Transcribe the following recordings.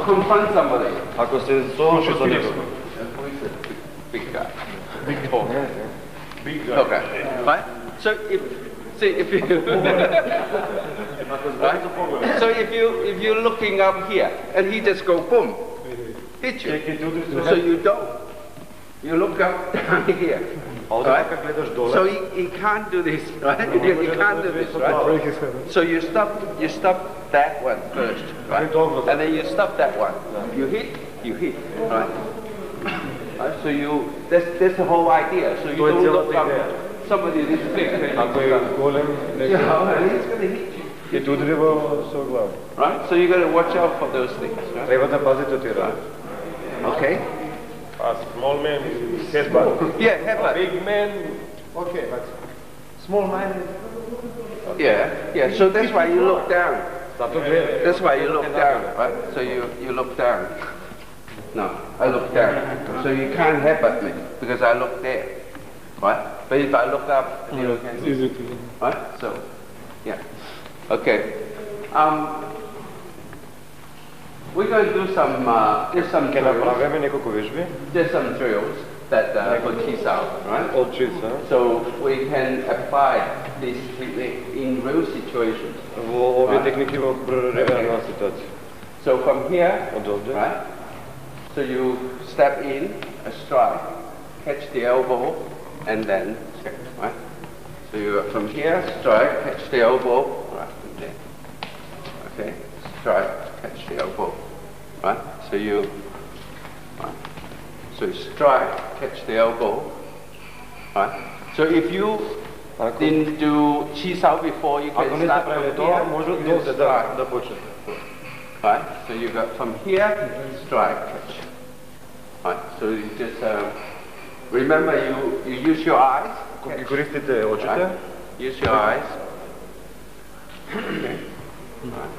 Confront somebody. Ako se suočiš za nekoga. Who is it? Big guy. Big Tall. Big guy. Okay. Right? So if you right? So if you're looking up here and he just go boom, hit you. So you don't. You look up down here. Right? So he can't do this, right? You can't do this, right? So you stop that one first, right? And then you stop that one. You hit, right? Right? So that's the whole idea. So you don't look up somebody this big. Ako je golem, And he's going to hit you. je tu udrivo svoj glavu. Right? So you got to watch out for those things, right? Treba da pazite ti rad. Okay? A small man is headbutt. Yeah, headbutt. Big man, okay, but small man. Yeah. So that's why you look down. Zato gleda. That's why you look down, right? So you look down. No, I look down. So you can't headbutt me because I look there, right? But if I look up, you can see, right? So, yeah. Okay. We're going to do some. There's some Ке drills. направиме неколку вежби. There's some drills that for tease out, right? Од чица. So we can apply this technique in real situations. Во овие техники во реална ситуација. So from here, Од овде. right? So you step in, a strike, catch the elbow, and then check, right? So you from here, strike, catch the elbow, right? From there. Okay, strike, catch the elbow, right? So you, right? So you strike, catch the elbow, right? So if you didn't do cheese out before, you Ако can не start направиле from тоа, here, може you од can овде strike. да почне. Right, so you got from here, strike, catch. Right, so you just remember you use your eyes. Кога ги користите очите, Right? Use your eyes. Okay.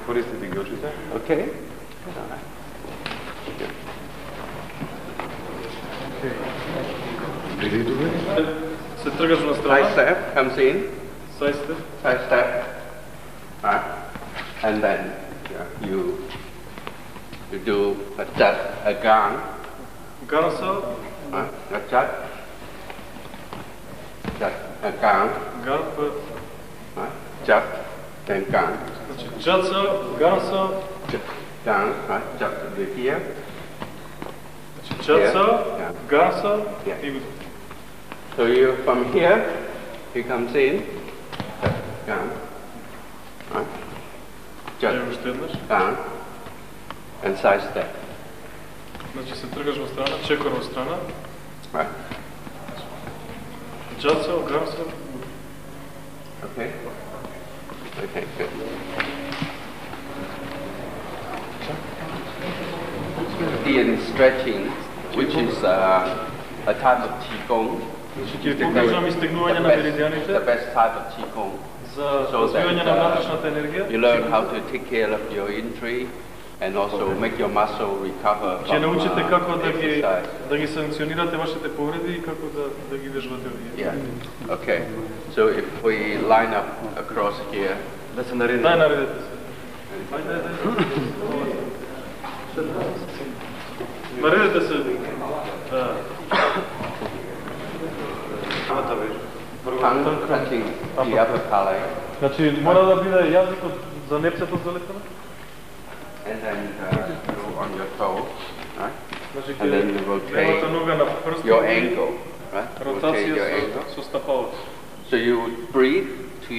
користите ги очите. Okay. Се тргаш на Side страна, step comes in. side step, Side step. Right, and then you do a jut, a gang. ганса, Right, a jut, a gang. ган, Right, jut, then gang. значи джаца, ганса, Gang, right, jut to the here. значи джаца, Yeah. ганса Yeah. и го. So you from here, he comes in, down, right? Ево Just уште еднаш. down, and side step, Значи се тргаш во страна, чекор во страна, right? джаца, ганса, Okay? Okay, good. The stretching, which is a type of Qigong. Значи ќе ви покажам истегнување на The меридијаните best type of Qigong. за So развивање that, на внатрешната енергија. You learn how to take care of your injury and also make your muscle recover Ќе from научите како exercise. да ги санкционирате вашите повреди и како да ги вежбате овие. Yeah. Okay. So if we line up across here, Да се нареди. Дај наредете се. Ајде, наредете се. Да. tongue touching the upper palate, Значи мора да биде јазикот за непцето залепено. and then go on your toe, right? Значи And then you левата rotate нога на прстот. your ankle, right? Rotate Ротација your ankle. со стапалот. So you breathe to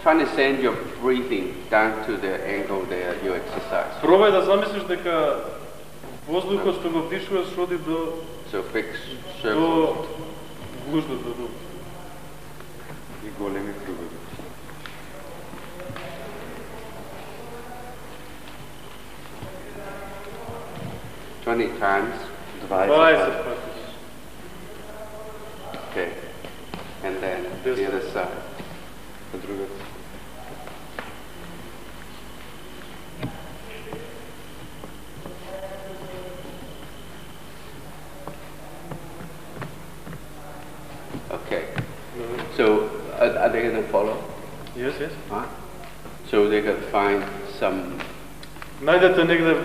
trying to send your breathing down to the ankle there you exercise. Пробај да замислиш дека воздухот што го вдишуваш оди до So big circle. глуждото, до И големи кругови. Twenty times. 20 20. пати. Okay. And then the other side. На другата. Okay. So are they going to follow? Yes, yes. Huh? So they could find some. Најдете негде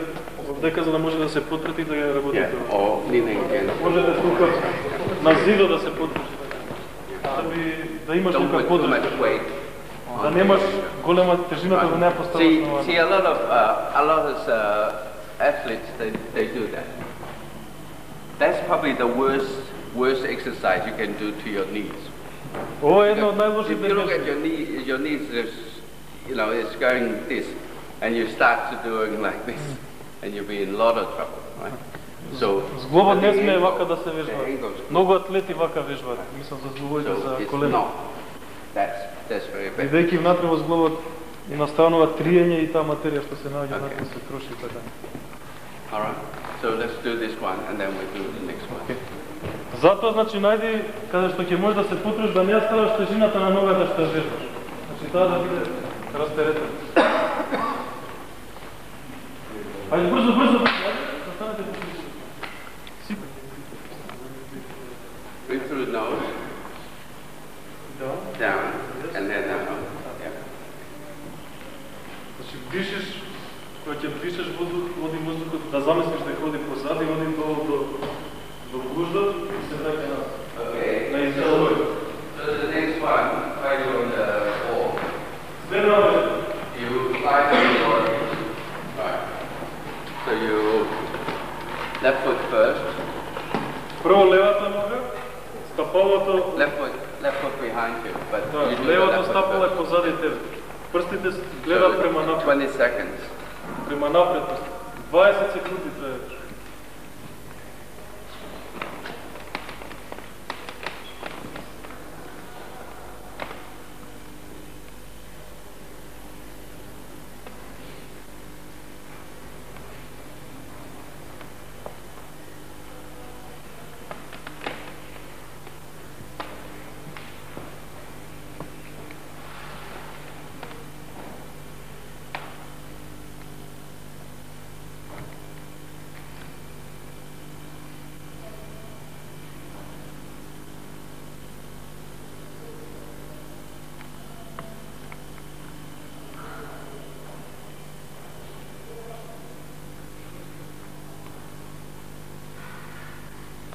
дека за да може да се потрети да ја работи Yeah, тоа. or leaning against. Можете тука на зидот да се потрети. Да имаш Don't тука put too подршка. much weight. Да немаш голема тежината да не ја поставаш на See, a lot of athletes they do that. That's probably the worst exercise you can do to your knees. Ова е една од If најлошите you look at вежби. your knees is, it's going this, and you start to doing like this, and you'll be in a lot of trouble, right? So Зглобот не смее вака да се the вежба. ankles- Многу атлети вака вежбаат. Мислам за зглобите So за it's колено. not. That's very bad. Идејќи внатре во зглобот и настанува триење и таа материја што се наоѓа внатре се троши и така. All right. So let's do this one, and then we do the next one. Затоа, значи, најди каде што ќе можеш да се потреш да не ја ставаш тежината на ногата што ја вежбаш. Значи, таа да биде растеретена. Ајде, брзо, брзо, застанете близо. Сипа. Breathe through the nose, down, and then out. Yeah. Значи, дишиш, кога ќе дишеш воздух, води воздухот, да замислиш дека оди позади, оди до гуждот и се така на Okay. на изделување. So the next one, while you're on the floor, Следваме. you lie down your. Right. So you left foot first, Прво левата нога, стапалото, left foot behind you, but да, you do the левото left foot стапало е first. позади тебе. Прстите So гледат према напред. 20 seconds. Према напред. 20 секунди трае.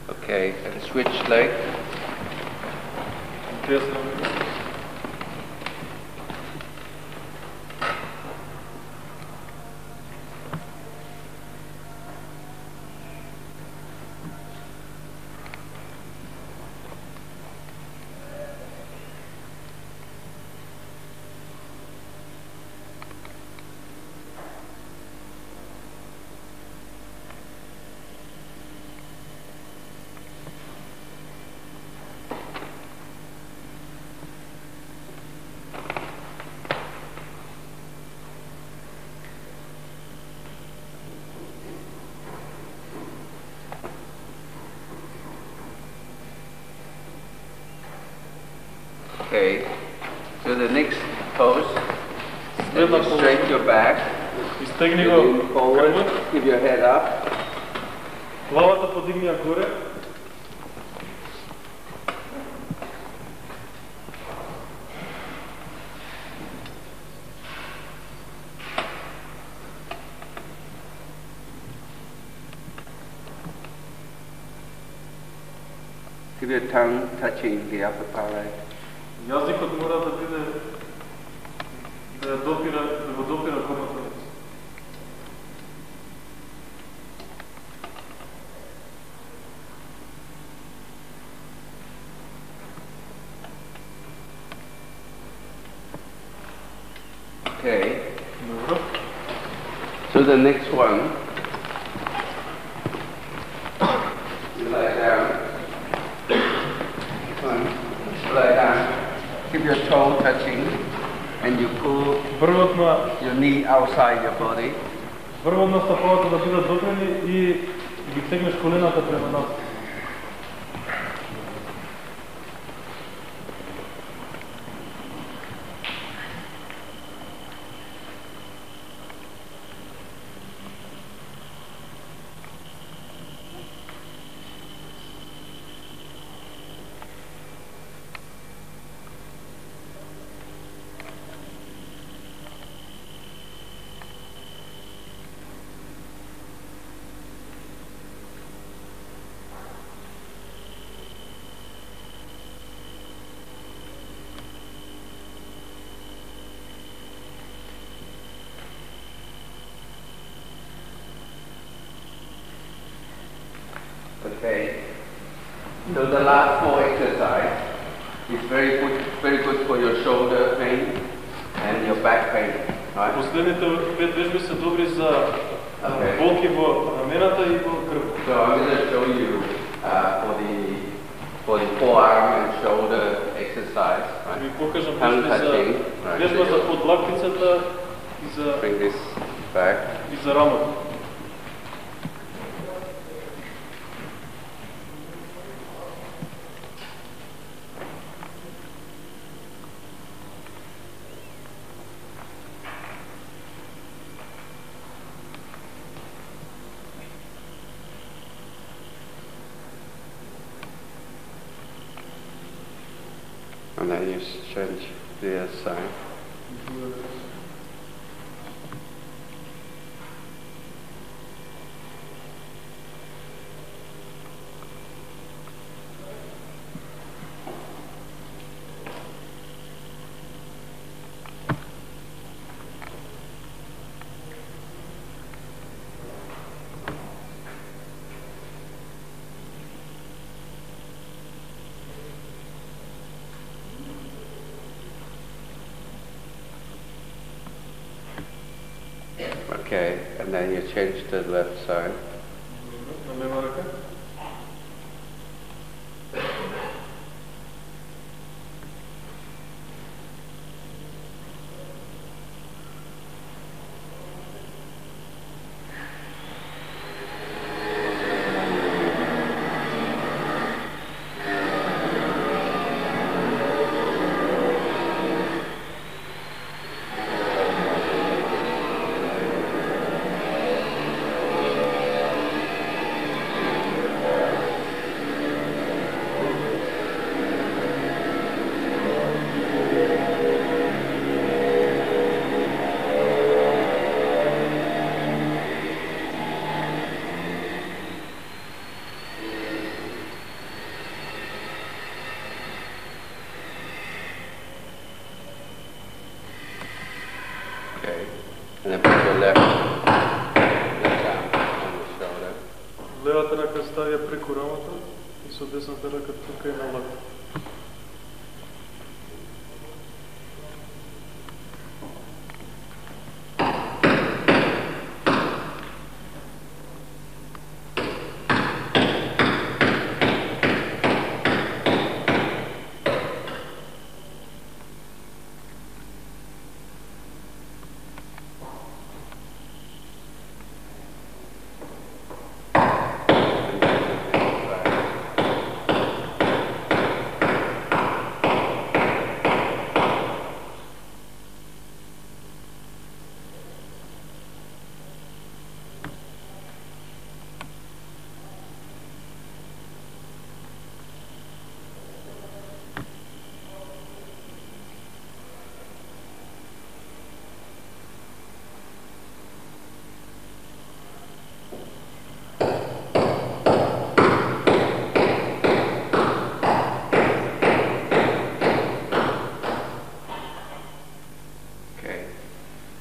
Okay, and switch leg. Интересно. Okay, so the next pose, and Следна you поза. straighten your back, Изтегни you го lean forward, кръвот, keep your head up, главата подигни ја горе. keep your tongue touching the upper palate. Јазикот мора да биде да го допира губата. Okay, Добро. so the next one, you lie down, lie down, keep your toe touching, and you pull Врвот на your knee outside your body. врвот на стапалото да бидат допрени и ги тегнеш колената према нас. Okay. So the last 4 exercise is very good for your shoulder pain and your back pain. Right? Последните 5 вежби са добри за болки во рамената и во грб. So I'm going to show you for the forearm and shoulder exercise. Ви покажам Hand вежби touching. за вежба за подлактицата Bring this back. и за рамото. And then you change the other side. Okay, and then you change to the left side. На лева ръка. Okay, and then put your left arm on the shoulder. Левата ръка ставя преку рамото и со десната ръка тука и на лакта.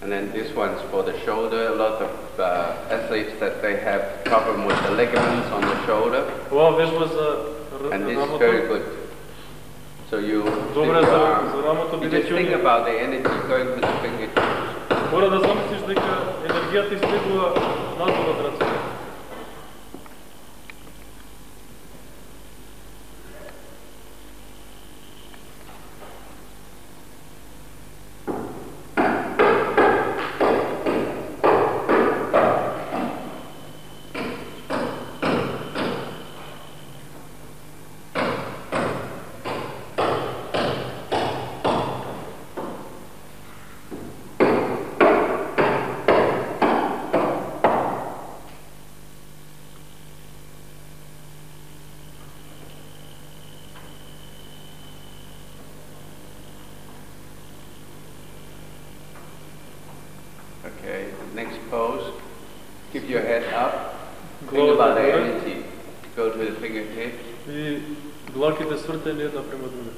And then this one's for the shoulder. A lot of athletes that they have problem with the ligaments on the shoulder. Ова вежба за And this is рамото. very good. So you Добре lift your за arm. рамото You just бидејќи think они about the energy going to the fingertips. мора да замислиш дека енергијата изтегува надвор од рацете. Okay, next pose. Keep your head up. Think Главата about the горе energy. Go to the fingertips. и длаките свртени една према друга.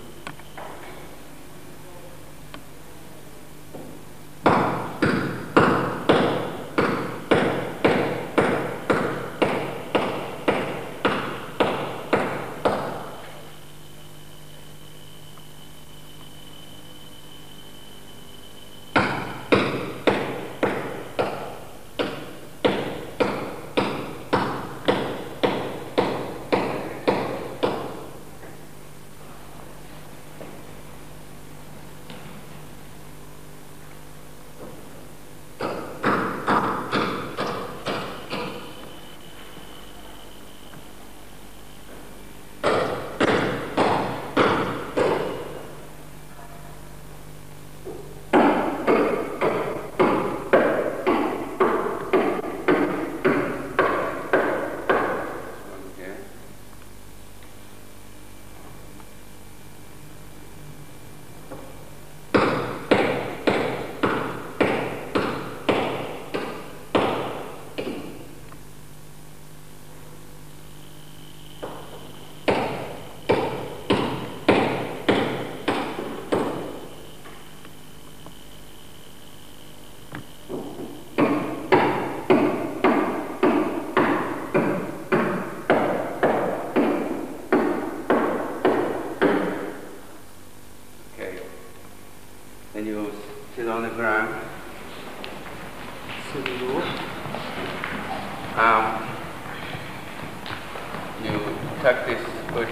You tuck this foot,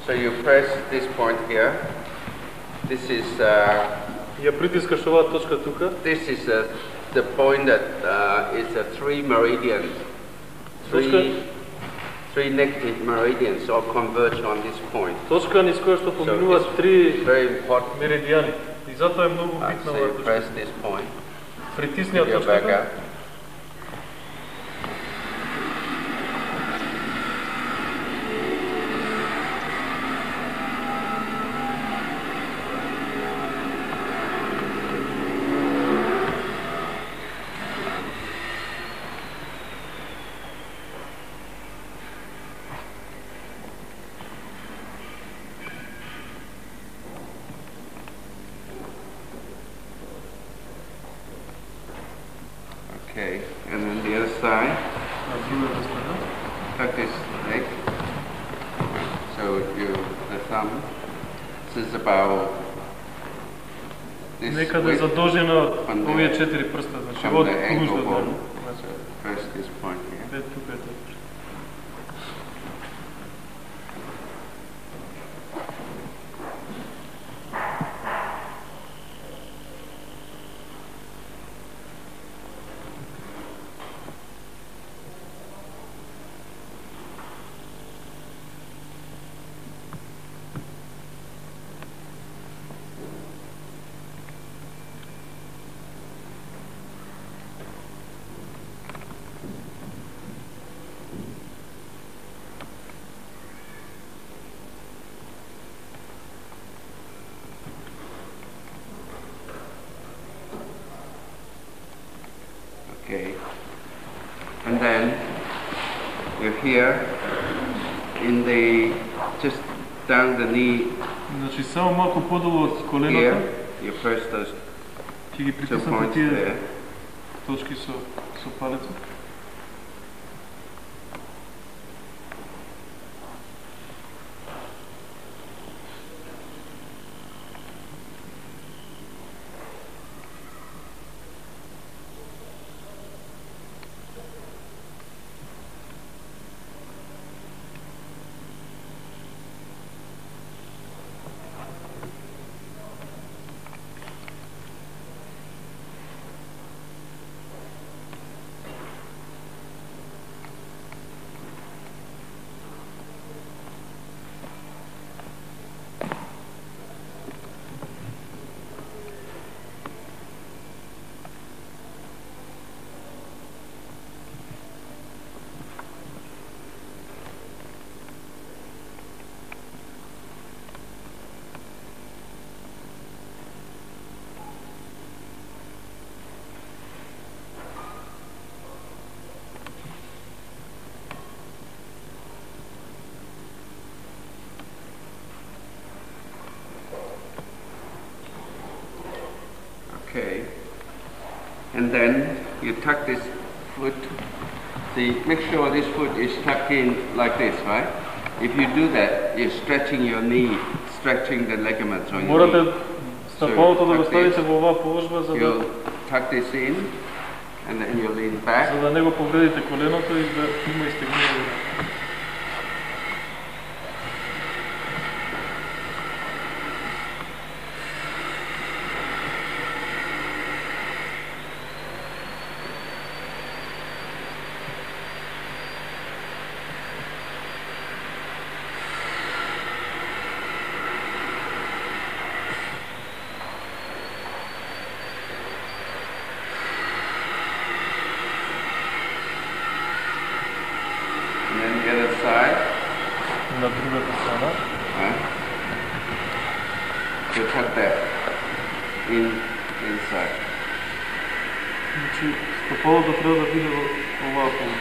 so you press this point here. This is Я притискаш оваа точка тука. this is the point that is a three meridians, three negative meridians all converge on this point. Точка низ која што поминуваат it's три very important. меридијани. И затоа е многу So битна you оваа точка. press this point. Притисни ја Go back точката. up. Okay, and then the other side, На другата страна. tuck this leg. So the thumb, this is about this Некаде width задолжено on овие the, 4 прста, значи from од the ankle ужда до bone. So press this point here. Бе тука е тоа. Okay, and then you're here in the, just down the knee Значи само малку подолу од here, коленото you press those ќе ги two притиснете points тие there. точки со палецот. Okay, and then you tuck this foot. See, make sure this foot is tucked in like this, right? If you do that, you're stretching your knee, stretching the ligaments on your Морате knee. стапалото да го tuck ставите this. во оваа положба за You'll да tuck this in, and then you lean back. за да не го повредите коленото и да има истегнување. And then the other side, На другата страна. right? You tuck that inside. Значи стапалото треба да биде во оваа положба.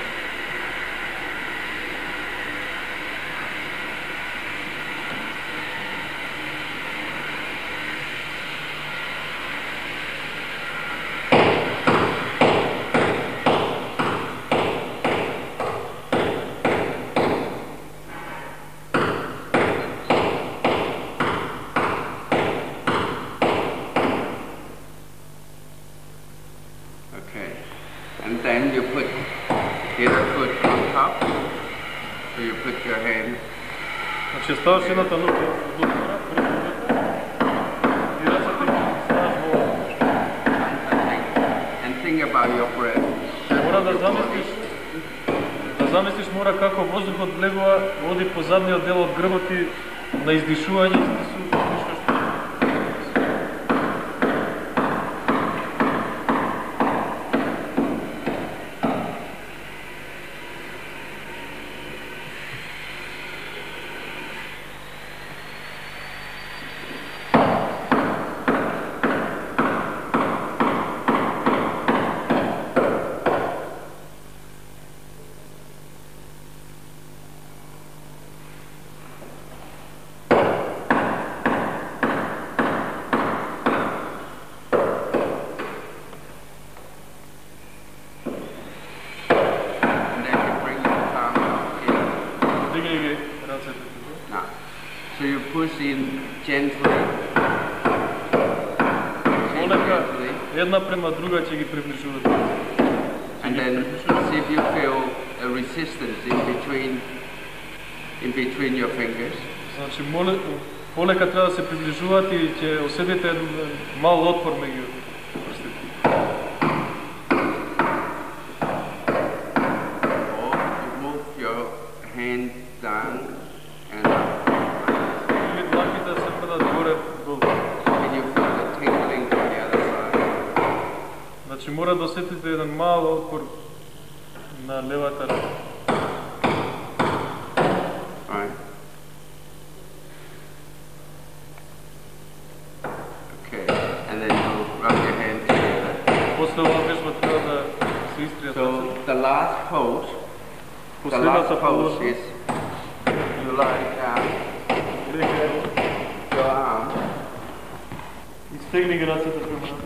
Okay. And then you put the other foot on top. So you put your hand. Значи ставаш едната нога до гора, и ръцете ги ставаш долу. And think about your breath. Мора да замислиш мора како воздухот влегува, води по задниот дел од грбот и на издишување издишуваш. So you push in gently. Една према друга ќе ги приближувате. And then see if you feel a resistance in between your fingers. Значи полека треба да се приближувате и ќе осетите еден мал отпор меѓу прстите. Or you move your hand down and up. Can you feel the tingling on the other side? Значи мора да осетите еден мал отпор на левата рака. Right. Okay. And then you rub your hand together. После ова вежба треба да се истријат. So the last pose is you lie down. Your arm. Изтегни ги рацете према назад.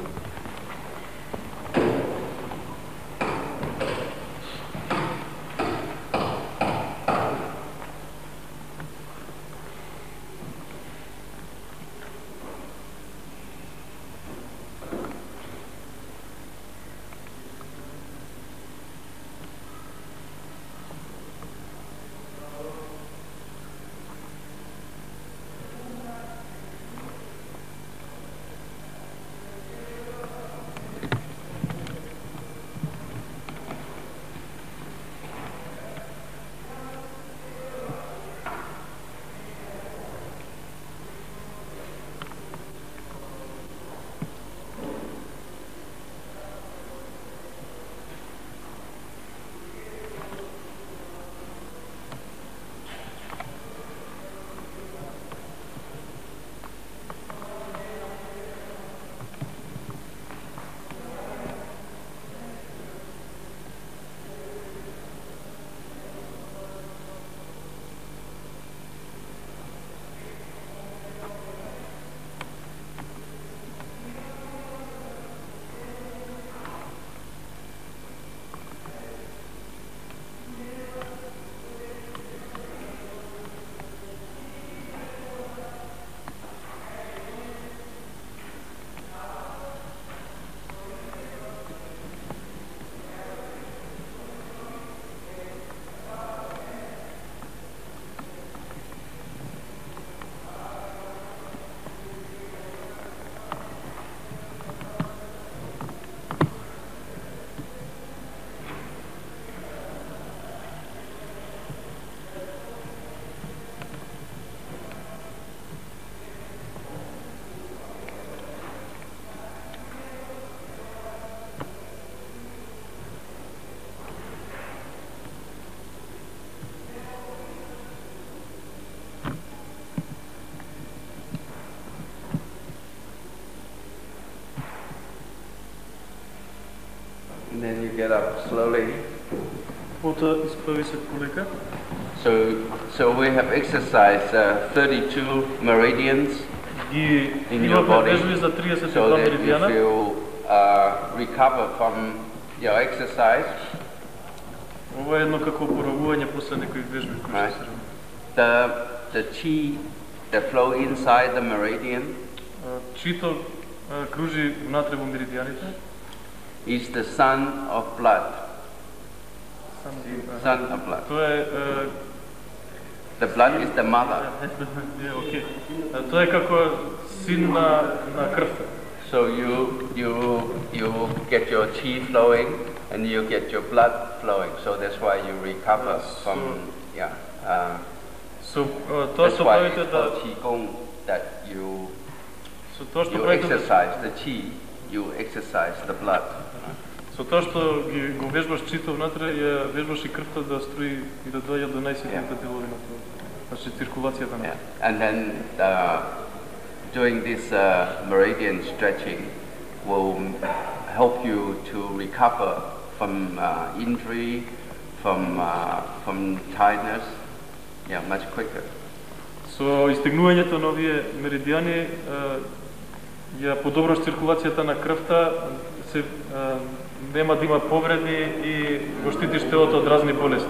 And then you get up slowly. So we have exercised 32 meridians in your body, so that you feel recover from your exercise. Right. The chi that flow inside the meridian is the son of blood. Son of blood. To je... The blood is the mother. Okay. To je kako sin na krvta. So you get your chi flowing and you get your blood flowing. So that's why you recover from that's why it's called qigong, that you exercise the chi, you exercise the blood. So to što го вежбаш чито внатре, ја вежбаш и крвта да струи и да доаѓа до најситните делови на телото. Значи циркулацијата на. And then doing this meridian stretching will help you to recover from injury, from tiredness, much quicker. Со истегнувањето на овие меридијани ја подобраш циркулацијата на крвта, се нема да има повреди и го штитиш телото од разни болести.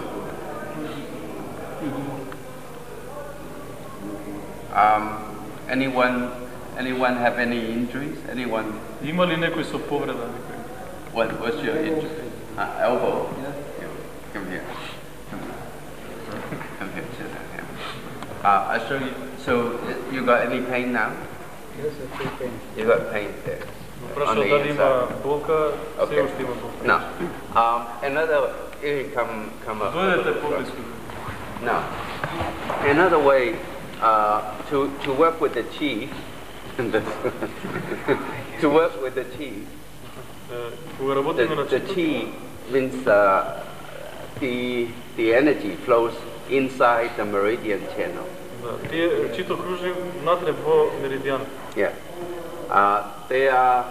Anyone have any injuries? Anyone? Има ли некој со повреда? What's your injury? Elbow. Come here. Come here. Sit down. I show you. So you got any pain now? Yes, I feel pain. You got pain there. Прашал дали има болка, се уште има болка. No. Another come up. Дојдете поблиску. Now, another way to work with the chi, to work with the chi. The chi means the energy flows inside the meridian channel. Чито кружи внатре во меридијан. Yeah. There are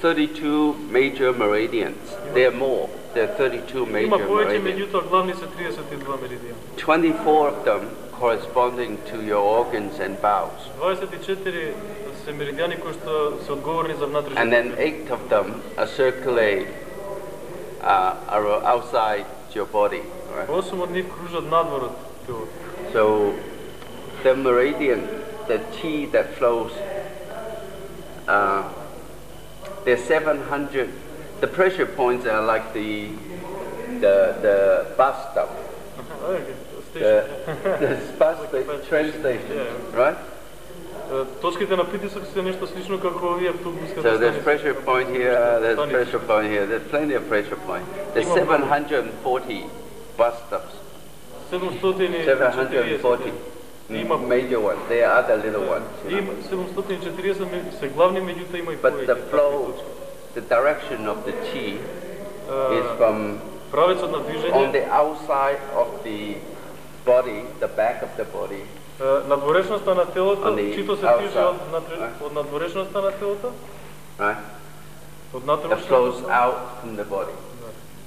32 major meridians. There are more. There are 32 major Има повеќе, meridians. меѓутоа главни се 32 меридијани. 24 of them corresponding to your organs and bowels. 24 се меридијани кои што се одговорни за внатрешните. And then 8 of them circulate outside your body. Right? 8 од нив кружат надвор од телото. So the meridian, the chi that flows, there's 700. The pressure points are like the bus stop. The bus train station, right? Точките на притисок се нешто слично како овие автобуски. So there's pressure point here, there's pressure point here, there's plenty of pressure point. There's 740 bus stops. 740 major ones. There are other little ones. Има 740 се главни, меѓутоа има и повеќе. But the flow, the direction of the chi is from правецот на движење on the outside of the body, the back of the body. Надворешноста на телото, чито се движи од надворешноста на телото. Right? Од It надворешноста. flows out from the body.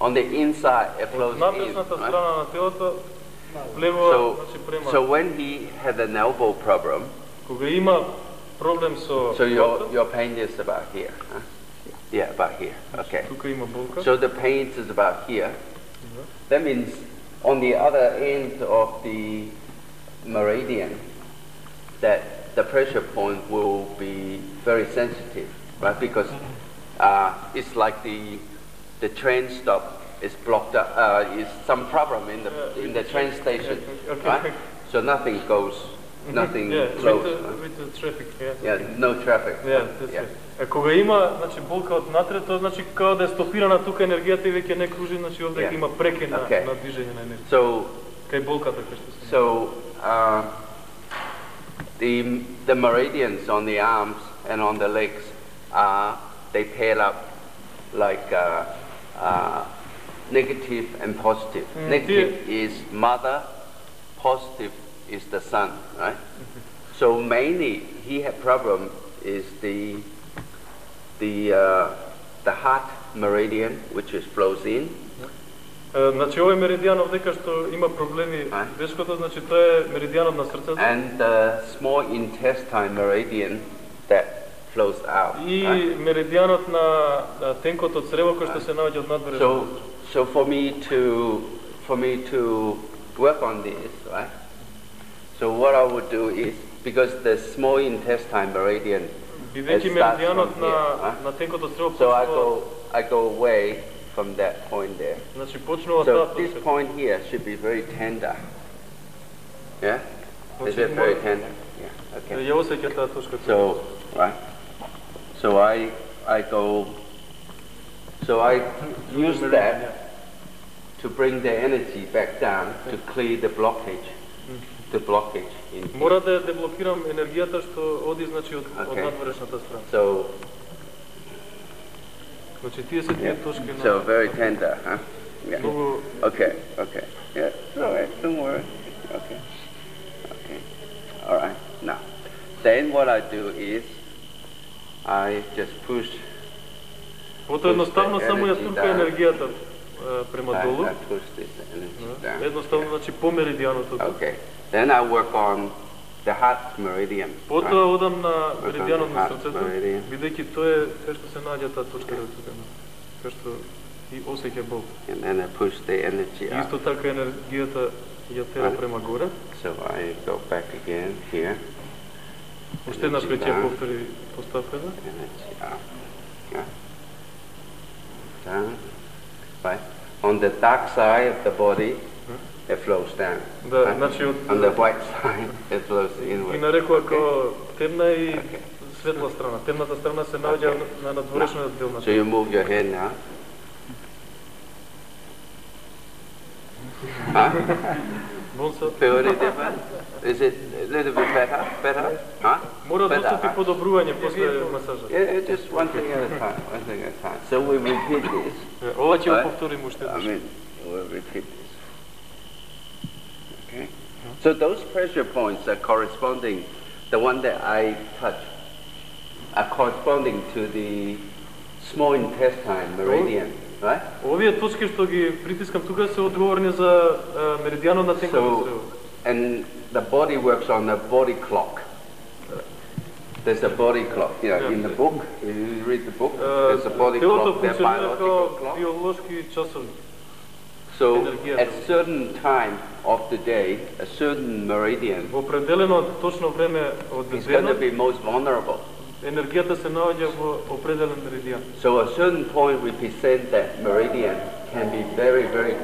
On the inside, it flows in. Надворешната Right? страна на телото влегува, значи према. So when he had an elbow problem, Кога има проблем со so your pain is about here, huh? Yeah, about here. Okay. тука има болка. So the pain is about here. That means on the other end of the meridian, that the pressure point will be very sensitive, right? Because it's like the train stop is blocked up. Is some problem in the train station, right? So nothing goes, nothing flows. With the traffic, Yeah, no traffic. Кога има, значи болка од натре, тоа значи као да е стопирана тука енергијата и веќе не кружи, значи овде има прекин на движење на енергија. So кај болката кај што се. So the meridians on the arms and on the legs they pair up like negative and positive. Negative is mother, positive is the son, right? So mainly he had problem is the heart meridian, which is flows in. Значи овој меридијан овдека што има проблеми тешкото, значи тоа е меридијанот на срцето. And the small intestine meridian that flows out. И меридијанот на тенкото црево кој што се наоѓа од надворешноста. So for me to work on this, right? So what I would do is, because the small intestine meridian бидејќи меридијанот на тенкото црево so I go away from that point there. Значи почнува So таа this точка. point here should be very tender. Yeah? Is Значи, it very tender? Yeah. Okay. Ја осеќа таа точка. So, right. So I go. So I use that to bring the energy back down to clear the blockage. The blockage in here. Мора да деблокирам енергијата што оди значи од Okay. надворешната страна. So, Значи тие се тие точки на so very tender, huh? Yeah. многу Okay, okay. Yeah, all right, don't worry. Okay, okay. All right, now. Then what I do is, I just push. Пото едноставно само ја турка енергијата према долу. I push this energy down. Едноставно значи по меридијаното. Okay. Then I work on the heart meridian. Потоа одам на меридијанот на Heart срцето, meridian. бидејќи тоа е кај што се наоѓа таа точка рецепена. Кај што и осеќа Бог. And then I push the energy up. Исто така енергијата ја тера према горе. So I go back again here. Уште еднаш веќе ја повтори поставката. Energy up. Yeah. Down. Right. On the dark side of the body, it flows down. Да, Right? значи од On the white side, it flows и inward. нарекува како темна и светла страна. Темната страна се наоѓа на надворешниот дел на So you move your head now. Huh? Бонса. Feel any different? Is it a little bit better? Better? Huh? Мора да Better, настапи huh? подобрување после масажа. Yeah, just one thing at a time. One thing at a time. So we repeat this. Ова ќе го Right? повториме уште I еднаш. mean, we'll repeat this. Okay. So those pressure points are corresponding. The one that I touch are corresponding to the small intestine meridian, right? Овие точки што ги притискам тука се одговорни за меридијанот на тенкото So, црево. and the body works on a body clock. There's a body clock, you know, in the book. If you read the book, there's a body Телото clock, there's функционира biological како clock. биолошки часови. So, Енергијата. at certain time of the day, a certain meridian Во определено точно време од is going to денот, be most vulnerable. енергијата се наоѓа во определен меридијан. So, a certain point represent that meridian can be very, very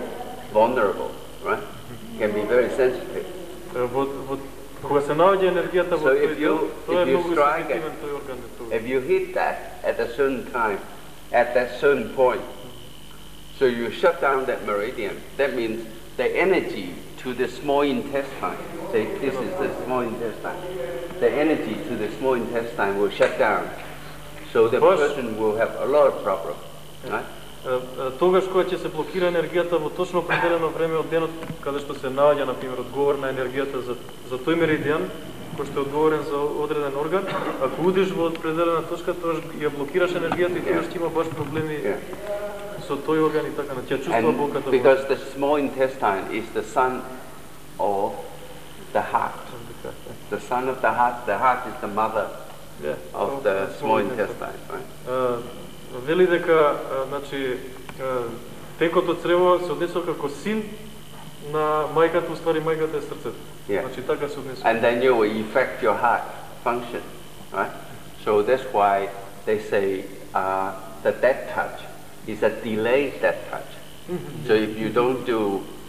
vulnerable, right? Can be very sensitive. Кога се наоѓа енергијата во So тој if дел, you- тоа е if you многу strike сензитивен it- тој орган. If you hit that at a certain time, at that certain point, so you shut down that meridian, that means the energy to the small intestine, say this is the small intestine, the energy to the small intestine will shut down. So the First- person will have a lot of problems, right? Тогаш кога ќе се блокира енергијата во точно определено време од денот, каде што се наоѓа на пример одговор на енергијата за тој меридијан, кој што е одговорен за одреден орган, ако удиш во определена точка, тогаш ја блокираш енергијата и тогаш ќе има баш проблеми Yeah. со тој орган и така, ќе чувствува And болката. because the small intestine is the son of the heart. The son of the heart is the mother of the small intestine, right? Вели дека значи тенкото црево се однесува како син на мајката, уствари мајката е срцето. Yeah. Значи така се однесува. And then you will affect your heart function, right? So that's why they say that touch is a delayed death touch. So if you don't do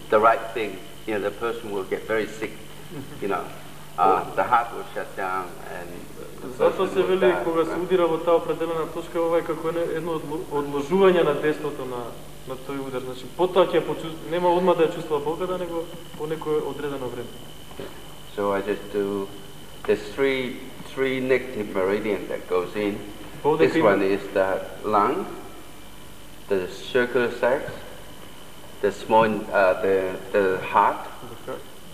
the right thing, you know, the person will get very sick, you know. The heart will shut down and the Затоа person се will вели die, кога се right? удира во таа определена точка, ова е како едно одложување на действото на тој удар. Значи потоа ќе нема одма да ја чувствува болката, него по некое одредено време. So I just do, there's three negative meridian that goes in. This one is the lung, the circular sac, the small, the heart,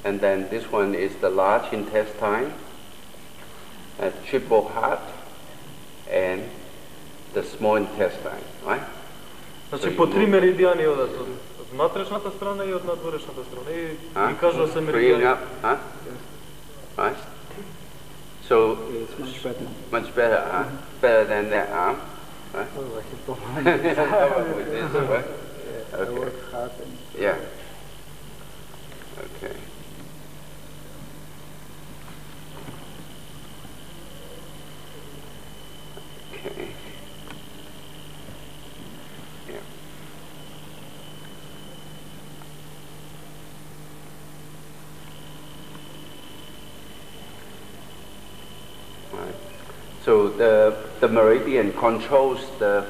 and then this one is the large intestine, a triple heart, and the small intestine, right? Значи по три меридијани одат од внатрешната страна и од надворешната страна и кажува се Bringing меридијани. up, huh? Right? So, It's much better. much better, huh? Better than that arm, right? Oh, I keep on. With this, right? I Okay. work hard and Yeah. Okay. Okay. So the meridian controls the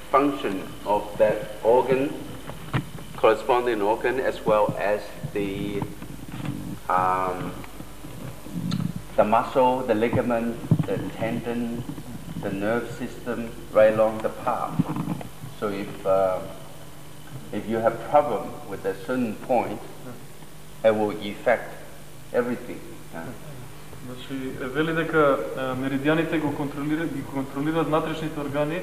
function of that organ, corresponding organ, as well as the muscle, the ligament, the tendon, the nerve system, right along the path. So if you have problem with a certain point, it will affect everything. Значи, вели дека меридијаните ги контролираат внатрешните органи,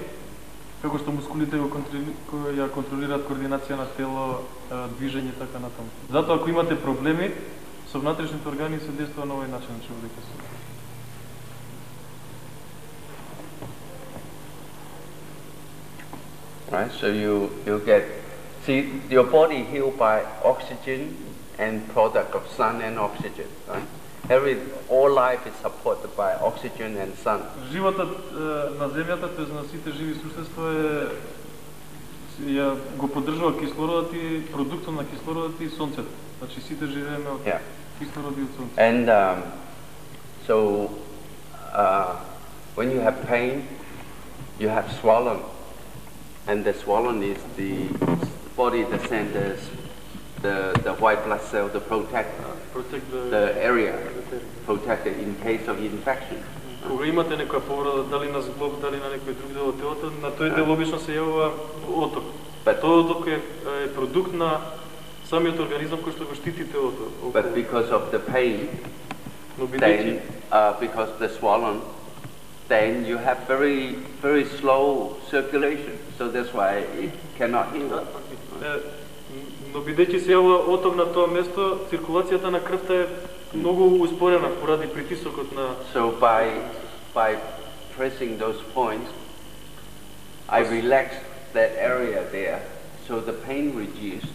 како што мускулите ја контролираат координација на тело, движење и така натаму. Затоа ако имате проблеми со внатрешните органи се действува на овој начин, значи дека се. Right, so you get, see, your body healed by oxygen and product of sun and oxygen, right? All life is supported by oxygen and sun. Животот на земјата, тоест на сите живи суштества ја го поддржува кислородот и продуктот на кислородот и сонцето. Значи сите живееме од кислород и од сонце. And so when you have pain, you have swollen, and the swollen is the body that sends the white blood cell to protect the area, protect it in case of infection. Кога имате некоја повреда, дали на зглоб, дали на некој друг дел од телото, на тој дел обично се јавува оток. Тој оток е продукт на самиот организам кој што го штити телото. But because of the pain, then because the swollen, then you have very slow circulation. So that's why it cannot heal. Но бидејќи се јавува оток на тоа место, циркулацијата на крвта е многу успорена поради притисокот на. So by pressing those points, I relax that area there, so the pain reduced,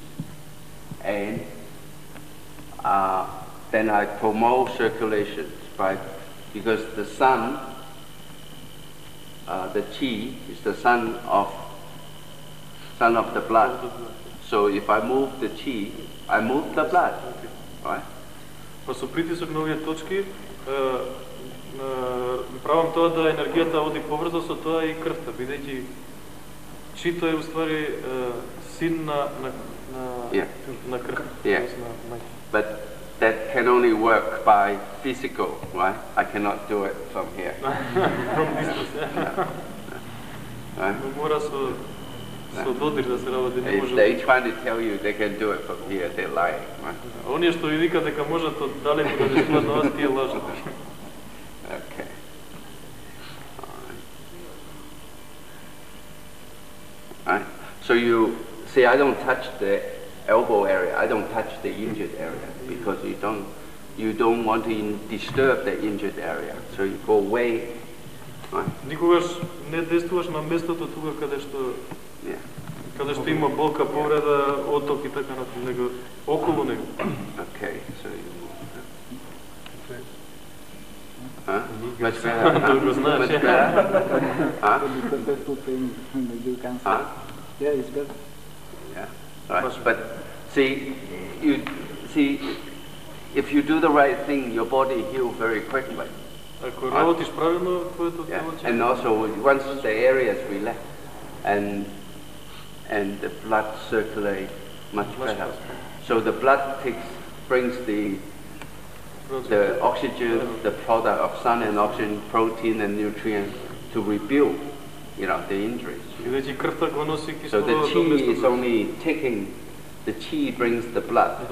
and then I promote circulation, right? Because the sun, the chi is the sun of the blood. So if I move the chi, I move the blood, right? Па со притисок на овие точки правам тоа да енергијата оди побрзо, со тоа и крвта, бидејќи чито е уствари син на крв. Yeah. But that can only work by physical, right? I cannot do it from here. From distance. Right? Мора со додир да се работи, не може. If they trying to tell you they can do it from here, they're lying, right? Оние што ви викаат дека можат од далеку да действуваат на вас, тие лажат. Okay. All right. So you see, I don't touch the elbow area. I don't touch the injured area because you don't want to disturb the injured area. So you go away. Right? Никогаш не действуваш на местото тука каде што има болка, повреда, оток и така натаму, него околу него. Okay, so you much better. Much better. Yeah, it's better. Yeah. Right. But see, if you do the right thing, your body heals very quickly. Ако работиш правилно, твоето тело ќе. And also once the area is relaxed and the blood circulate much better. So the blood brings the oxygen, the product of sun and oxygen, protein and nutrients to rebuild, the injuries. So the chi is only taking, the chi brings the blood.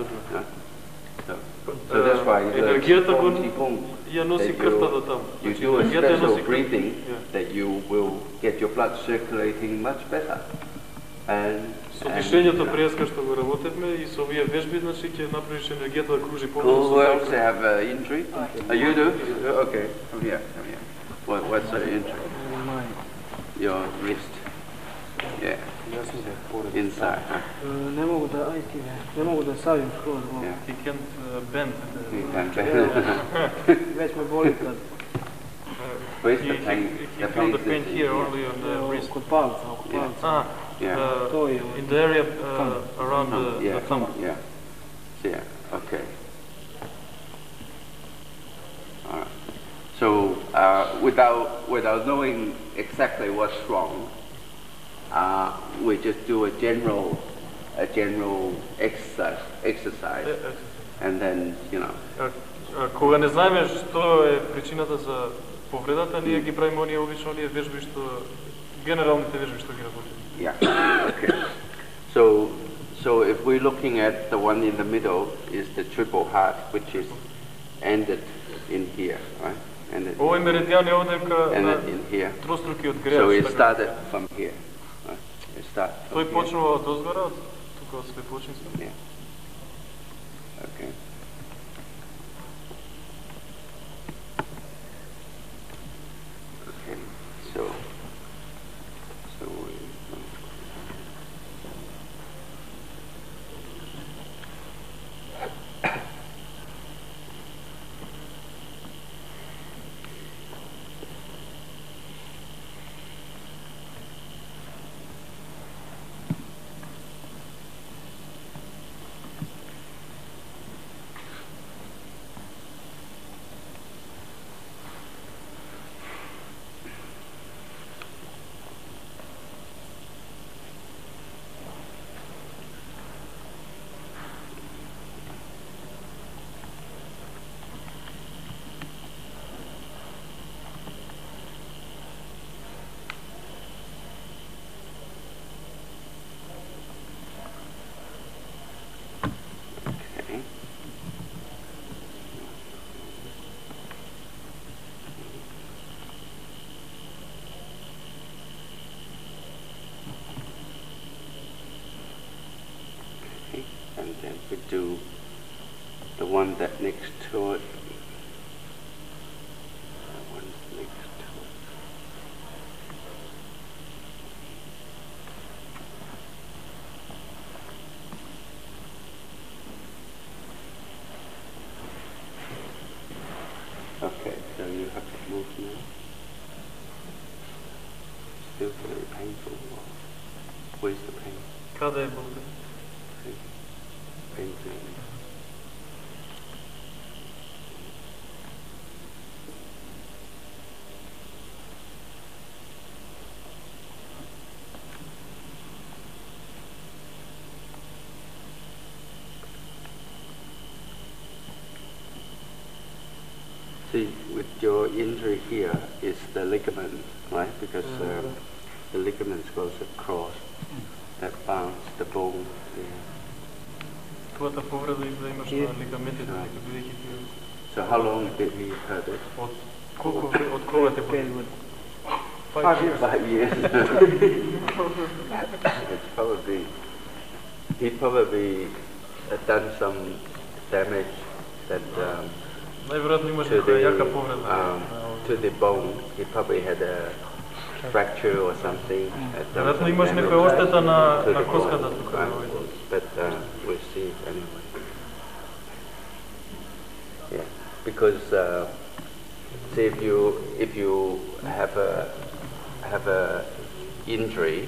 So that's why you do a special breathing that you will get your blood circulating much better. Со дишењето преска што го работевме и со овие вежби, значи ќе направиш енергијата да кружи побрзо. Who else have injury? You do? Okay, come here. What's the injury? Your wrist. Yeah. Inside. Не могу да ставим скоро. He can't bend. Веќе ме боли кад. Where's the pain? He felt the pain here only on the wrist. Код палца. In the area around the thumb. Yeah. Okay. All right. So without knowing exactly what's wrong, we just do a general exercise, and then Кога не знаеме што е причината за повредата, ние ги правиме обично оние вежби што генералните вежби што ги работиме. Yeah. Okay. So if we're looking at the one in the middle is the triple heart, which is ended in here, right? Овој меридијан е овдека in here. троstruкиот грејач. So it started from here. Right? It started. Тој почнува од озгора, тука од слепоочница. Yeah. Okay. Okay. So and then we do the one that next to it. The one next to it. Okay, so you have to move now. Still very painful. Where's the pain? Каде е болка? Painful. See, with your injury here is the ligament, right? Because the ligament goes across, that bounds the bone. Твоята повреда изда имаш на лигаментите, бидејќи So how long did he hurt it? Од кога те повреди? 5 years. He probably done some damage that Најверојатно имаш некоја јака повреда. To the bone. He probably had a fracture or something. Веројатно имаш некоја оштета на коската тука. But we'll see anyway. Yeah, because see, if you have a injury,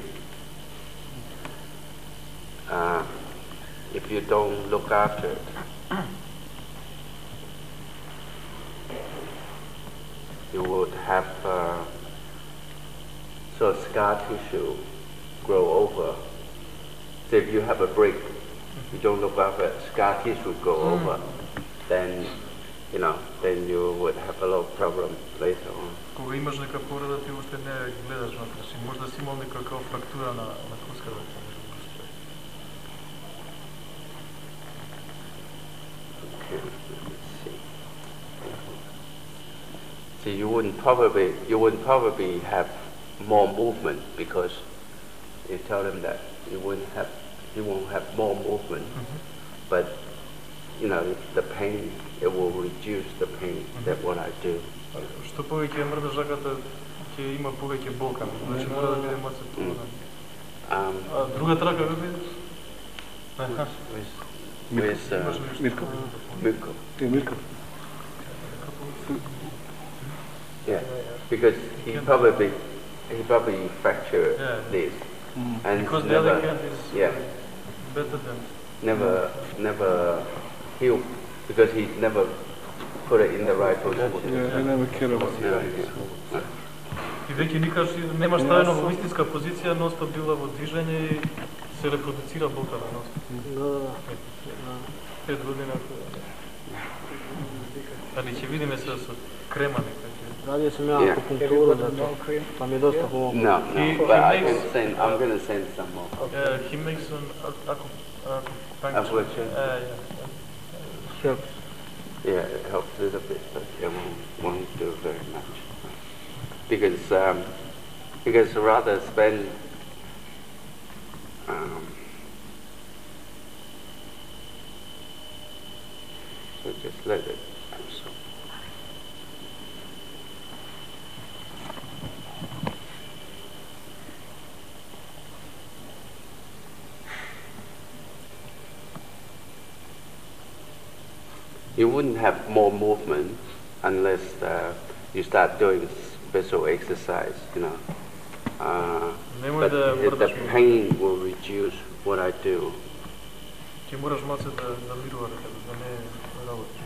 if you don't look after it, you would have so scar tissue grow over. So if you have a break, you don't look after it, scar tissue go over, then then you would have a lot of problem later on. Кога имаш нека повреда, ти уште не гледаш внатре, може да си имал некаква фрактура на коската. Okay, let's see. So you wouldn't probably have more movement because you tell them that you won't have more movement, but the pain, it will reduce the pain. That's what I do. Што повеќе мрдаш раката, ќе има повеќе болка. Значи мора да биде мацетувана. Другата рака како биде? Mirko. Yeah, because he probably fractured this, and because the other cat is better than never healed because he never put it in the right position. И веќе никаш нема ставено во истинска позиција, нон-стоп била во движење и се репродуцира болката нон-стоп. Да. 5 година. Али ќе видиме се со крема некако. Radio sam ja akupunkturu za to, pa mi je dosta pomoglo. No, but I'm going to send some more. He makes an acupuncture. Helps. Yeah, it helps a little bit, but it won't do very much. Because rather spend so just let it absorb. You wouldn't have more movement unless you start doing special exercise, you know. But the pain will reduce what I do. Ти мораш малце да мируваш, да не работиш.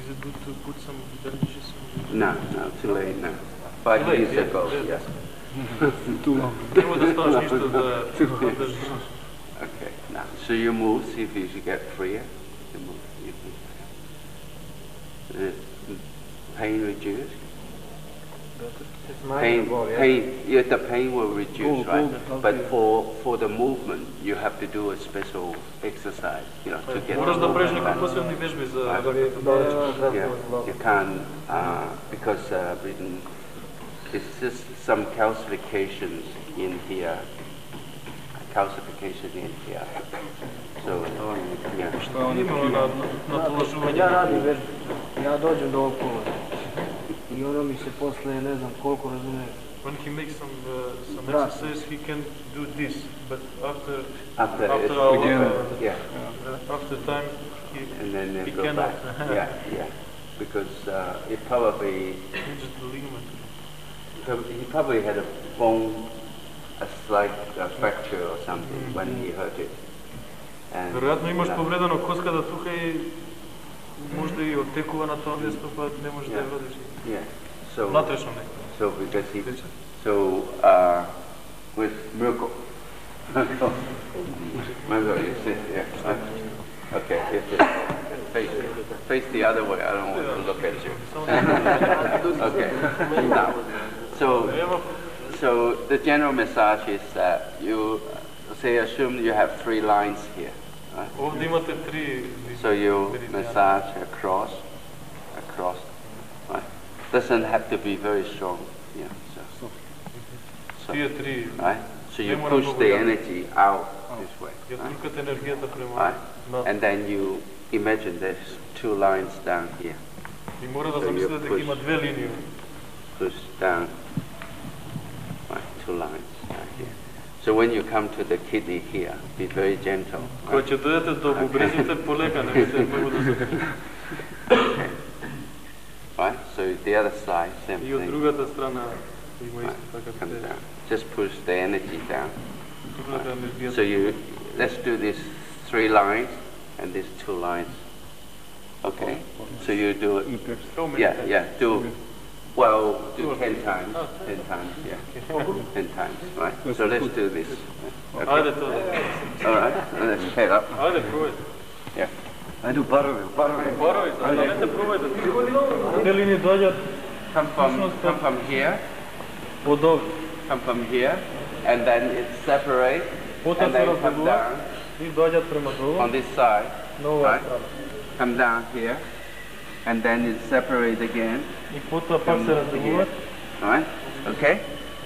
Is it good to put some bandages on? No, too late now. 5 years ago, yes. Too long. Нема да ставаш ништо да држиш. Okay, now, so you move, see if you should get freer. You move, pain reduce. The pain will reduce, right? But for the movement, you have to do a special exercise, you know, to get the movement back. You can't, because it's just some calcifications in here. So, yeah. Ja radim vežbe. Ja dođem do ovog položaja. I ono mi se posle, ne znam koliko razumiješ. When he makes some exercise, he can do this, but after time, he go cannot. back. Yeah. Because it probably he probably had a slight fracture or something when he hurt it. Веројатно имаш повредено коската тука и можда и оттекува на тоа место, па не можеш да ја водиш. Yeah. So Натрешно некој. So because with Mirko. Mirko, you sit here. Okay, face the other way. I don't want to look at you. Okay. Now, so the general massage is that you assume you have 3 lines here. Right? Овде имате 3. So you massage across. Right? Doesn't have to be very strong. Yeah. So right? So you push the energy out this way. Right? And then you imagine there's 2 lines down here. So you push down. Right, 2 lines down here. So when you come to the kidney here, be very gentle. Кога ќе дојдете до бубрезите, полека, не се многу да се. Right, so the other side, same И од thing. другата страна има исто така. Come down. Just push the energy down. Right. So let's do these 3 lines and these 2 lines. Okay. So you do it. Do 10 times. 10 times, yeah. 10 times, right? So let's do this. Okay. All right. Let's head up. Ајде, пробајте. Yeah. Ajde, parovi. Ајде, пробајте. Те линии доаѓаат Come from here. од овде. Come from here, and then it separates, Потоа and се then come разбегува down и доаѓаат према долу. on this side. На оваа Right? страна. Come down here, and then it separates again. И потоа пак се разбегуваат. Alright? Okay?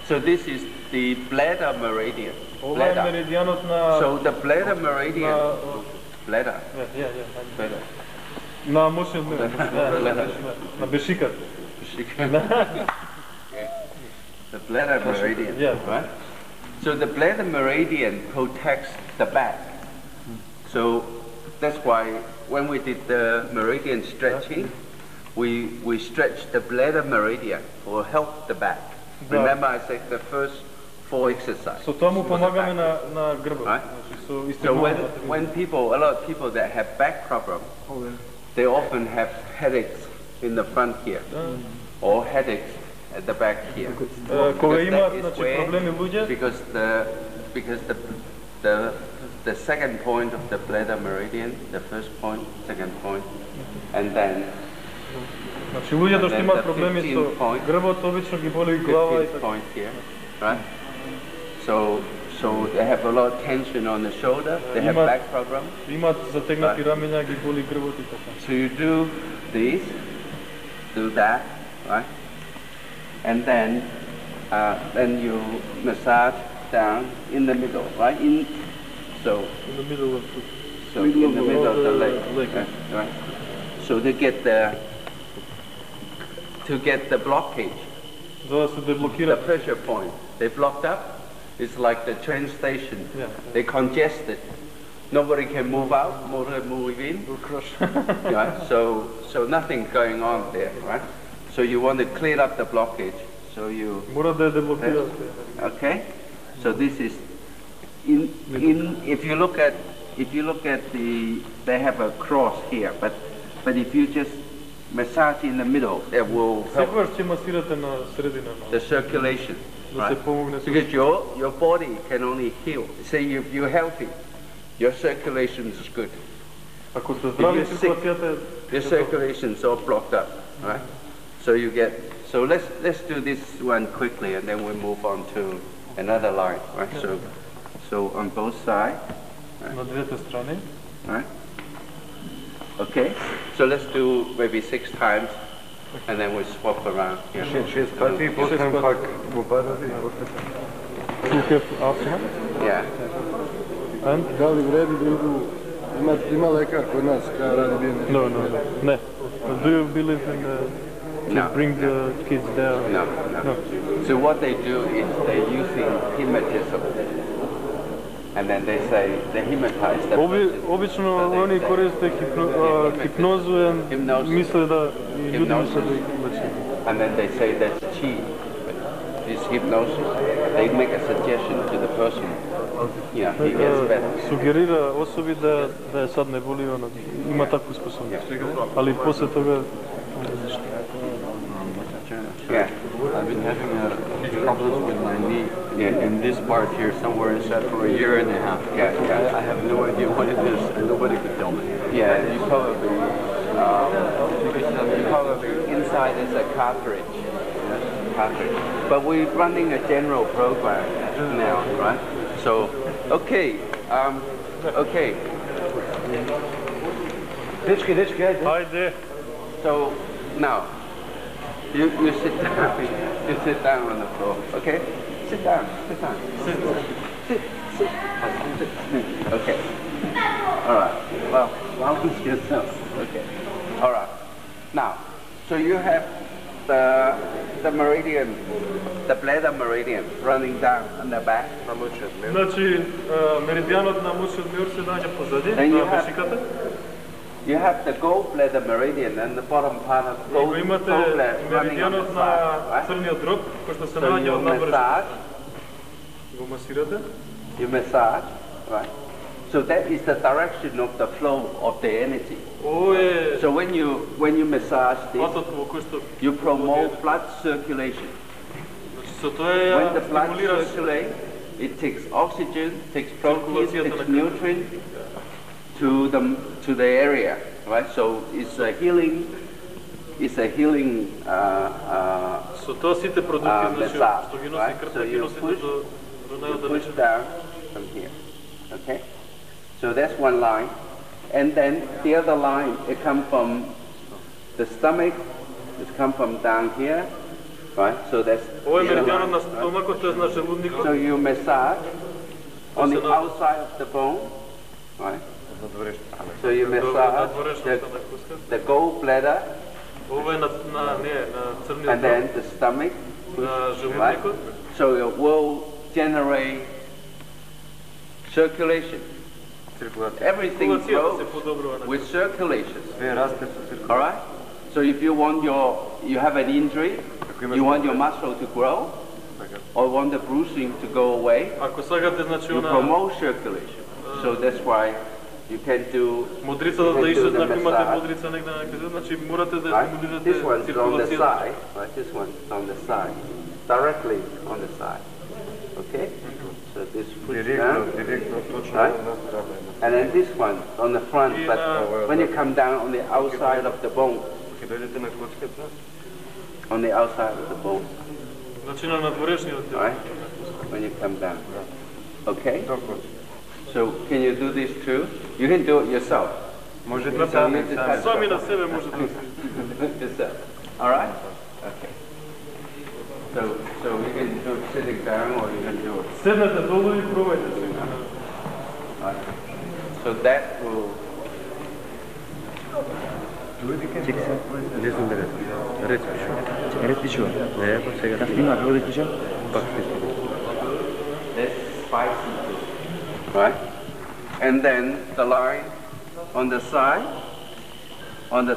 So this is the bladder meridian. Ова е меридијанот на So the bladder meridian. Bladder. Bladder. на мошен на бешикат. The bladder meridian. Yeah. Right? So the bladder meridian protects the back. So that's why when we did the meridian stretching, we stretched the bladder meridian or help the back. Remember I said the first for exercise. Со тоа му for the помагаме back. на грбот. Right? Значи со So истегнувањето. when people, a lot of people that have back problem, they often have headaches in the front here, or headaches at the back here. Кога Because имаат that is значи where- проблеми луѓе, because the second point of the bladder meridian, the first point, second point, and then значи луѓето што then имаат the проблеми 15 со point. грбот, обично ги боли глава и 15th така. point here, right? So they have a lot of tension on the shoulder. They have Ima- back problem. Имаат затегнати рамења, ги боли грбот и така. So you do this, do that, right? And then you massage down in the middle, right? So In the middle of in the middle of the leg, leg. right? So to get the blockage, За да се the деблокира. pressure point, they blocked up. It's like the train station. Yeah. They congested. Nobody can move out, nobody can move in. Right? So nothing going on there, right? So you want to clear up the blockage. So you Мора да ја деблокира. okay. So this is if you look at they have a cross here, but if you just massage in the middle, it will help Секогаш ќе масирате на средина, the circulation, да се right? помогне со Because your body can only heal. Say if you're healthy, your circulation is good. ако сте здрави, If you're sick, циркулацијата your circulation is all blocked up, right? So you get. So let's do this one quickly, and then we move on to another line, right? So on both sides, на двете страни. right? Okay. So let's do maybe 6 times, and then we swap around. Yeah. 6 пати, после пак го падате. Тука after. Yeah. And Дали вреди да иду, има лекар кој нас кај ради биење? no. Do you believe in to No. bring the kids there? No. So what they do is they're using hypnotism, and then they say they hypnotize the person. Обично So they они say, користат хипнозу и Hypnosis. мисле да и луѓе Hypnosis. мислат да лечат. And then they say that's chi. It's hypnosis. They make a suggestion to the person. Yeah, he gets better. Сугерира особи да ја сад не боли, има таква способност. Али после тога Yeah. I've been having problems with my knee in this part here, somewhere inside for a year and a half. Yeah. I have no idea what it is, and nobody could tell me. Yeah, you probably inside is a cartridge. Cartridge. But we're running a general program now, right? So, okay. Ајде. So now you sit down. You sit down on the floor. Okay? Sit down. Sit. Okay. All right. Well, balance yourself. Okay. All right. Now, so you have the meridian, the bladder meridian running down on the back. Значи меридијанот на мушот миор се наоѓа позади Then you на have- пешиката. You have the gallbladder meridian and the bottom part of И го имате gallbladder running on the меридијанот на side, right? црниот дроб, кој што се So наоѓа you од надвор. massage, Го масирате. right? So that is the direction of the flow of the energy. Ово е So when you massage this, патот во кој што you promote blood circulation. значи со тоа ја When the blood стимулираш circulates, it takes oxygen, takes protein, Circulațiјата takes на крвта. nutrient to the area, right? So it's a healing. со тоа сите продукти значи massage, што ги носи right? So крвта ги you носите push, до you push најодалечен. down from here, okay? So that's one line, and then the other line it comes from the stomach. It comes from down here, right? So that's Ова е the other меридијанот на line, right? стомакот, тоа е на желудникот. So you massage on the outside of the bone, right? So you massage the gallbladder Ова е на црниот and then the stomach, на right? желудникот. So it will generate circulation. Everything Циркулацијата се grows подобрува на with circulation. Све расте со циркулација. All right. So if you want you have an injury, you want your muscle to grow, or want the bruising to go away, Ако сакате, значи, you promote circulation. So that's why you can do мудрицата да ишат, ако имате мудрица негде некаде, значи морате да right? стимулирате This one's on the циркулацијата. side, right? This one's on the side, directly on the side. Okay? So this push down, right? And then this one on the front, but when you come down on the outside of the bone, on the outside of the bone, Значи на надворешниот дел. right? When you come down. Okay? So can you do this too? You can do it yourself. Сами на себе може да се. Yourself. All right? Okay. So you can do it sitting down or you can do it. Седнете долу и пробајте се. Right. So that will. Не знам да ред пишу. Ред пишу. Не, па сега да снима како да пишам. Пак That's spicy too. Right? And then the line on the side, and the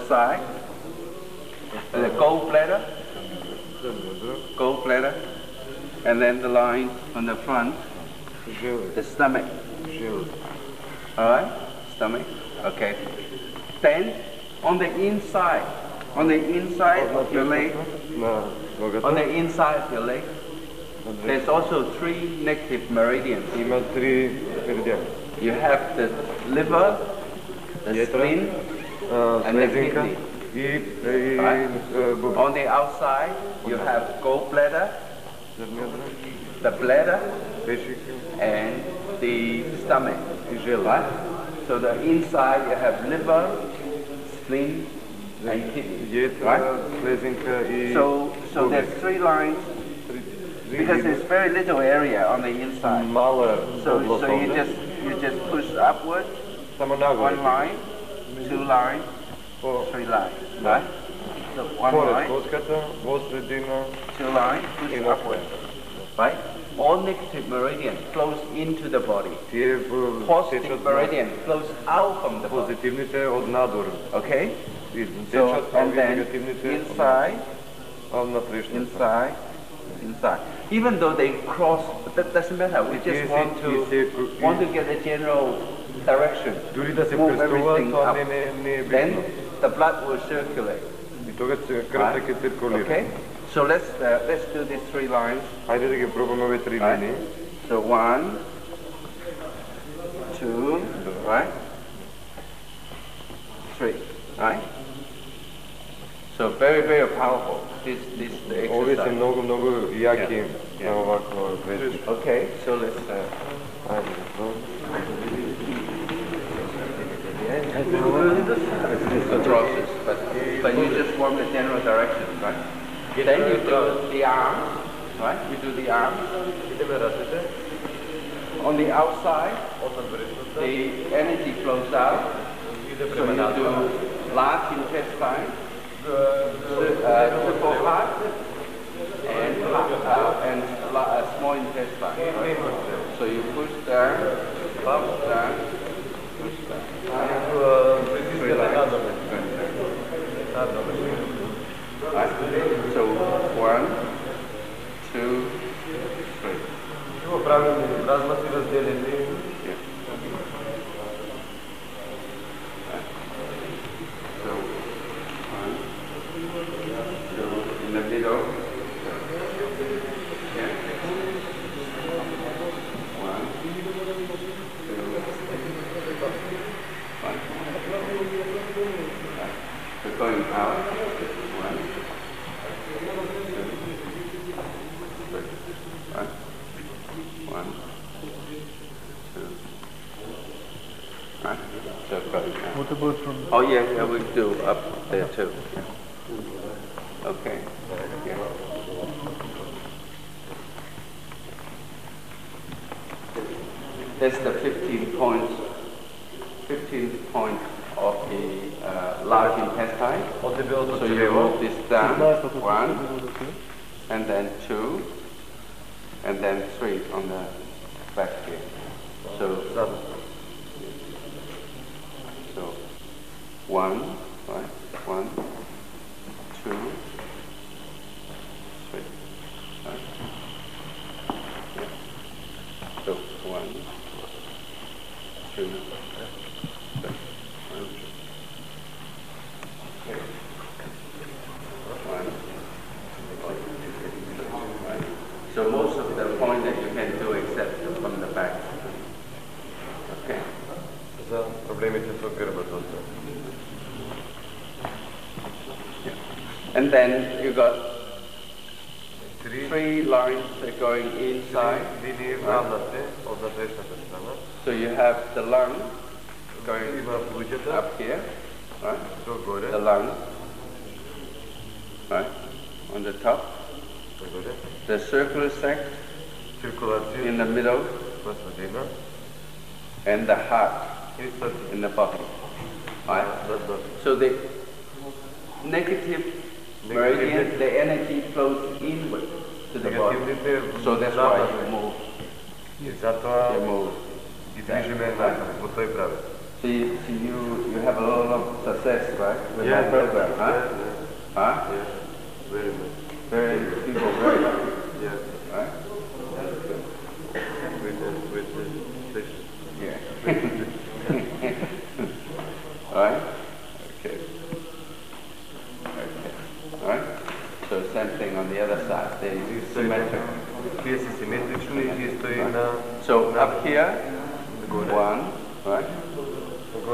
gallbladder, and then the line on the front, the stomach. All right? Stomach. Okay. Then on the inside of your leg, there's also 3 negative meridians. Има 3 меридиани. You have the liver, the spleen, and the kidney. Right? On the outside, you have gallbladder, the bladder, and the stomach. Right? So the inside, you have liver, spleen, and kidney. Right? So there's 3 lines. Because there's very little area on the inside. So you just push upwards, 1 line, 2 lines, 3 lines, right? So 1 line, 2 lines, push upwards, right? All negative meridian flows into the body. Positive meridian flows out from the body. Okay? So, and then inside. Even though they cross, that doesn't matter. We just want to get a general direction. Move everything up. Then the blood will circulate. Okay? So let's do these 3 lines. Right? So 1, 2, right? 3, right? So very, very powerful. This exercise. Okay, so let's. It's a process, but you just want the general direction, right? Then you do the arms, right? You do the arms. On the outside, the energy flows out. So you do large intestine. Triple heart and small intestine. Right? So you push down, push down. Right? So 1, 2, 3. In the middle. Yeah. 1, 2, 1. We're going out. 1, 2, 3. Right? 1, 2. Right? So going out. What about from? Oh yeah, we do up there too. Yeah. Okay. Yeah. That's the 15 points. 15 points of the large intestine. So you move this down. 1, and then 2, and then 3 on the back here. So 1, right? 1, 2, 3. Right? So most of the point that you can do except from the back. Okay. За проблемите со грбот. And then you got three lines that are going inside. So you have the lung going up here, right? The lung, right? On the top. The circular sac in the middle. And the heart in the bottom. Right? So the negative meridian, the energy flows inward to the body. So that's why you move. You move. So you have a lot of success, right? With my program, huh? Huh? Yes. Very much. Very people very happy. Yes. Right? With the station. Yeah. Right? Okay. Okay. Alright? So same thing on the other side. They symmetric. So up here, 1, right? 2,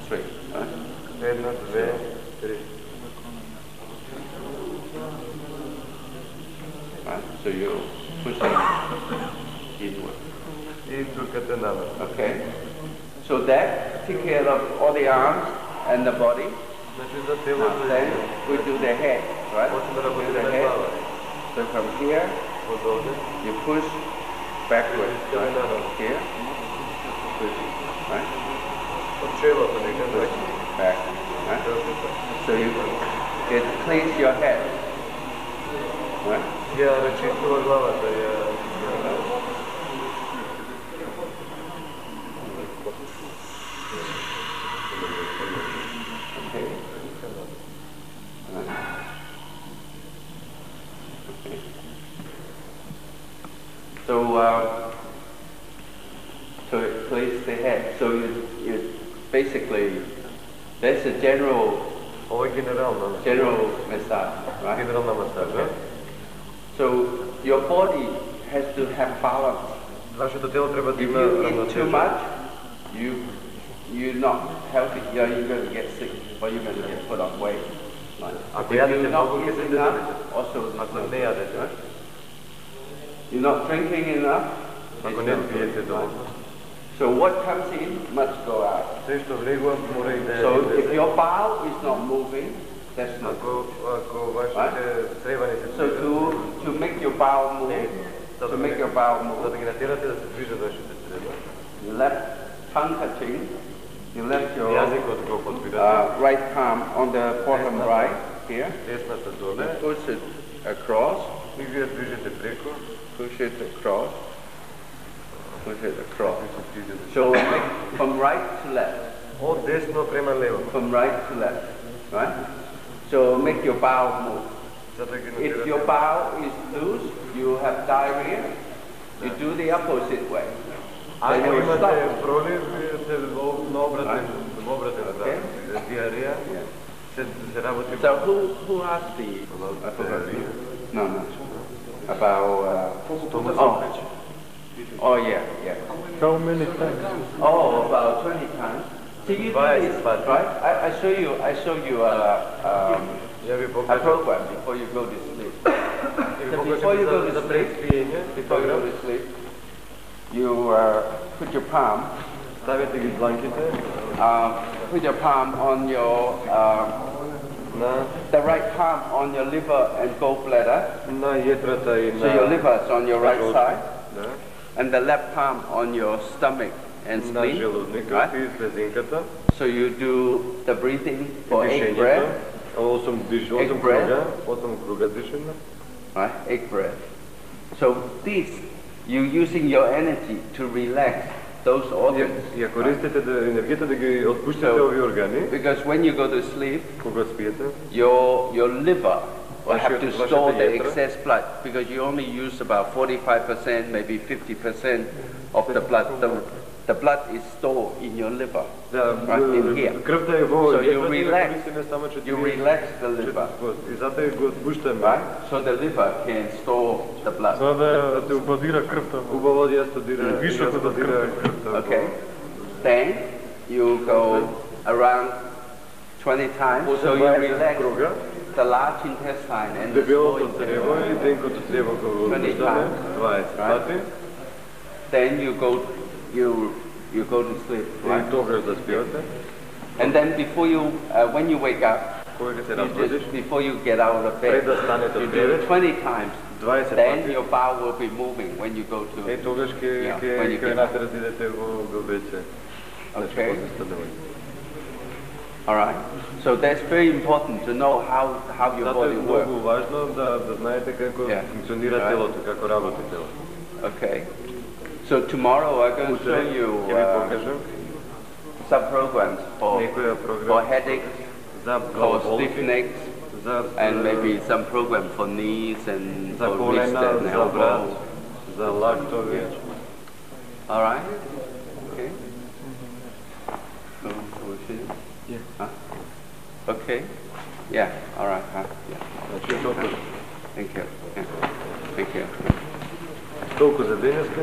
3, right? 1, 2, 3. Right? So you're pushing inward. Okay? So that take care of all the arms and the body. Then we do the head, right? We do the head. So from here, you push backwards, right? Here, push, right? Push back, right? So it cleans your head, right? So it cleans the head. So you basically, that's a general massage, right? Okay. So your body has to have balance. If you eat too much, you're not healthy. You're going to get sick, or you're going to get put on weight. Right? If you're not eating enough, also right? You're not drinking enough. So what comes in must go out. So if your bowel is not moving, that's not good. Right? So to make your bowel move, you left tongue touching, you left your right palm on the bottom right here, you push it across, push it across, push it across. So from right to left. From right to left, right? So make your bowel move. If your bowel is loose, you have diarrhea, you do the opposite way. Then you will stop. Okay? So who asked the... I forgot. No. About... Oh yeah. How many times? Oh, about 20 times. So you do this, right? I show you a program before you go to sleep. So before you go to sleep, you put your palm. Put your palm on your the right palm on your liver and gallbladder. So your liver is on your right side, and the left palm on your stomach and spleen. Right? So you do the breathing for 8 breaths. 8 breaths. Right? 8 breaths. So this, you're using your energy to relax those organs. Because when you go to sleep, your liver have to store the excess blood because you only use about 45%, maybe 50% of the blood. The blood is stored in your liver, right in here. So you relax the liver, right? So the liver can store the blood. Okay. Then you go around 20 times, so you relax the large intestine and the small intestine. 20 times, right? Then you go to sleep, right? And then before you, when you wake up, before you get out of bed, you do it 20 times. Then your bowel will be moving when you go to when you get up. Okay. All right. So that's very important to know how your body works. Okay. So tomorrow I'm going to show you some programs for headaches, for stiff necks, and maybe some program for knees and for wrist and elbow. All right. Okay. So we finish? Yeah. Huh? Okay. Yeah. All right. Huh? Yeah. Thank you. Yeah. Thank you. Толкова за денеска.